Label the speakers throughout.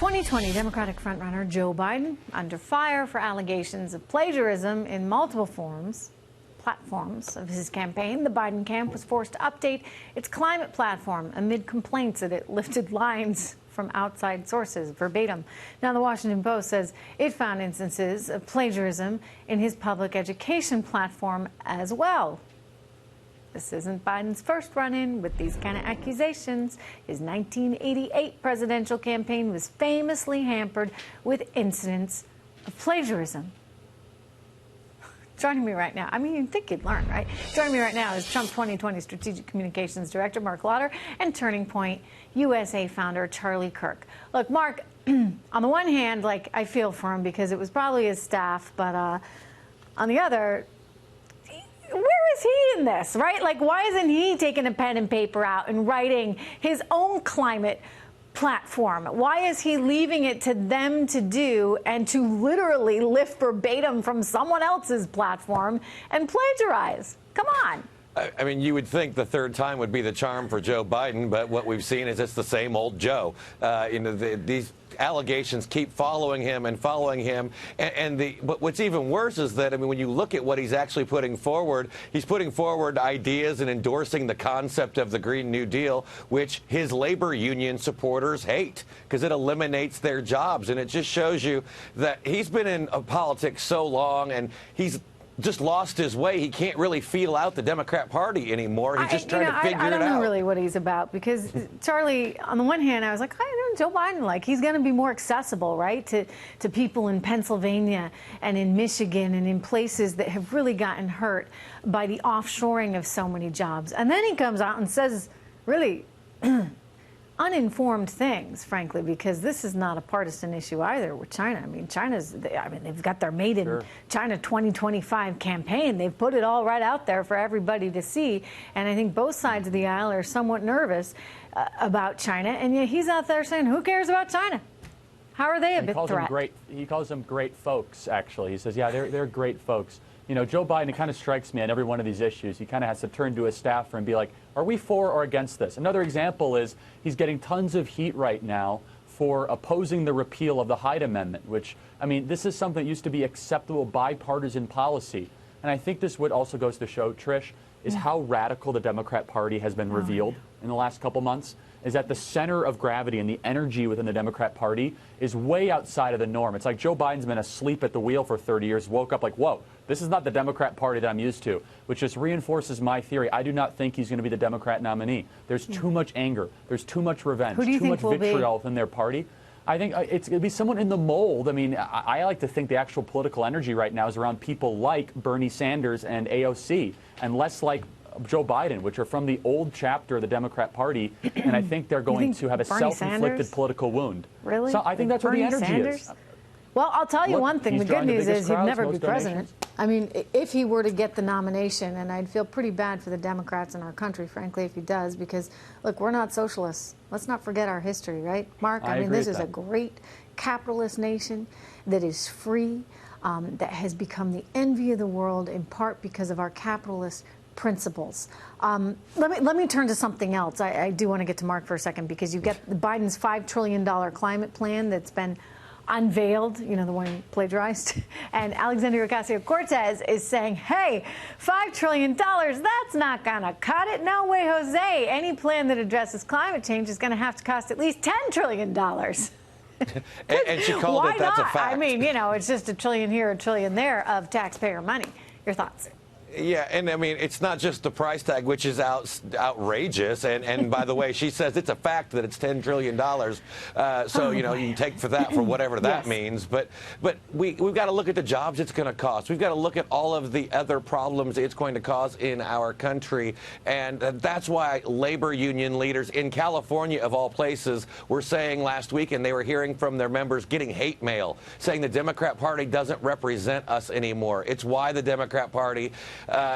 Speaker 1: 2020 Democratic frontrunner Joe Biden under fire for allegations of plagiarism in multiple platforms of his campaign. The Biden camp was forced to update its climate platform amid complaints that it lifted lines from outside sources verbatim. Now, the Washington Post says it found instances of plagiarism in his public education platform as well. This isn't Biden's first run-in with these kind of accusations. His 1988 presidential campaign was famously hampered with incidents of plagiarism. Joining me right now, I mean, you'd think you'd learn, right? Joining me right now is Trump 2020 Strategic Communications Director Mark Lauder and Turning Point USA founder Charlie Kirk. Look, Mark, on the one hand, like, I feel for him because it was probably his staff, but on the other, where is he in this, right? Like, why isn't he taking a pen and paper out and writing his own climate platform? Why is he leaving it to them to do and to literally lift verbatim from someone else's platform and plagiarize? Come on.
Speaker 2: I mean, you would think the third time would be the charm for Joe Biden, but what we've seen is it's the same old Joe. These allegations keep following him and following him. But what's even worse is that, I mean, when you look at what he's actually putting forward, he's putting forward ideas and endorsing the concept of the Green New Deal, which his labor union supporters hate because it eliminates their jobs. And it just shows you that he's been in politics so long and he's just lost his way. He can't really feel out the Democrat Party anymore. He's just trying to figure it out.
Speaker 1: I don't know really what he's about because, Charlie, on the one hand, I was like, I know Joe Biden, like, he's going to be more accessible, right, to people in Pennsylvania and in Michigan and in places that have really gotten hurt by the offshoring of so many jobs. And then he comes out and says really uninformed things, frankly, because this is not a partisan issue either with China. I mean, they've got their Made in China 2025 campaign. They've put it all right out there for everybody to see. And I think both sides of the aisle are somewhat nervous about China. And yet he's out there saying, who cares about China? How are they a big threat?
Speaker 3: He calls them great folks, actually. He says, yeah, they're great folks. You know, Joe Biden, it kind of strikes me on every one of these issues. He kind of has to turn to his staffer and be like, are we for or against this? Another example is he's getting tons of heat right now for opposing the repeal of the Hyde Amendment, which, I mean, this is something that used to be acceptable bipartisan policy. And I think this would also goes to show, Trish, is how radical the Democrat Party has been revealed in the last couple months. Is that the center of gravity and the energy within the Democrat Party is way outside of the norm. It's like Joe Biden's been asleep at the wheel for 30 years, woke up like, whoa, this is not the Democrat Party that I'm used to, which just reinforces my theory. I do not think he's going to be the Democrat nominee. There's too much anger. There's too much revenge, too much vitriol within their party. I think it'll be someone in the mold. I mean, I like to think the actual political energy right now is around people like Bernie Sanders and AOC, and less like Joe Biden, which are from the old chapter of the Democrat Party, and I think they're going to have a self-inflicted political wound.
Speaker 1: Really?
Speaker 3: So I think that's where the energy is.
Speaker 1: Well, I'll tell you one thing. The good news is he'd never be president. I mean, if he were to get the nomination, and I'd feel pretty bad for the Democrats in our country, frankly, if he does, because, look, we're not socialists. Let's not forget our history, right, Mark? I mean, this is a great capitalist nation that is free, that has become the envy of the world, in part because of our capitalist principles. Let me turn to something else. I do want to get to Mark for a second, because you get Biden's $5 trillion climate plan that's been unveiled, you know, the one he plagiarized. And Alexandria Ocasio-Cortez is saying, hey, $5 trillion, that's not going to cut it. No way, Jose. Any plan that addresses climate change is going to have to cost at least $10 trillion.
Speaker 2: And she called it, that's a fact.
Speaker 1: I mean, you know, it's just a trillion here, a trillion there of taxpayer money. Your thoughts?
Speaker 2: Yeah, and I mean, it's not just the price tag, which is outrageous. And by the way, she says it's a fact that it's $10 trillion. So, you know, you can take for that for whatever that means. But we've got to look at the jobs it's going to cost. We've got to look at all of the other problems it's going to cause in our country. And that's why labor union leaders in California, of all places, were saying last week, and they were hearing from their members getting hate mail, saying the Democrat Party doesn't represent us anymore. It's why the Democrat Party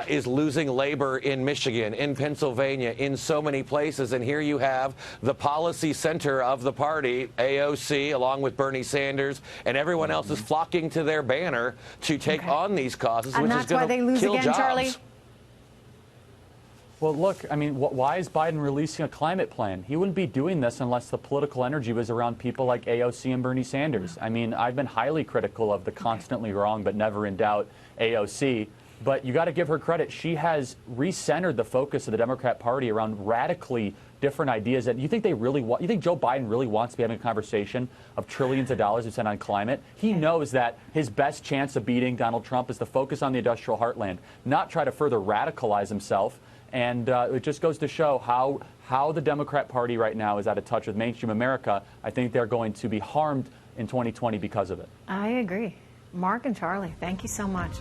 Speaker 2: is losing labor in Michigan, in Pennsylvania, in so many places. And here you have the policy center of the party, AOC, along with Bernie Sanders, and everyone else is flocking to their banner to take on these causes,
Speaker 1: and
Speaker 2: which
Speaker 1: that's
Speaker 2: is going
Speaker 1: why they
Speaker 2: to
Speaker 1: lose
Speaker 2: kill
Speaker 1: again,
Speaker 2: jobs.
Speaker 1: Charlie?
Speaker 3: Well, look, I mean, why is Biden releasing a climate plan? He wouldn't be doing this unless the political energy was around people like AOC and Bernie Sanders. I mean, I've been highly critical of the constantly wrong but never in doubt AOC. But you got to give her credit. She has recentered the focus of the Democrat Party around radically different ideas that you think they really want. You think Joe Biden really wants to be having a conversation of trillions of dollars to spend on climate? He knows that his best chance of beating Donald Trump is to focus on the industrial heartland, not try to further radicalize himself. And it just goes to show how the Democrat Party right now is out of touch with mainstream America. I think they're going to be harmed in 2020 because of it.
Speaker 1: I agree. Mark and Charlie, thank you so much.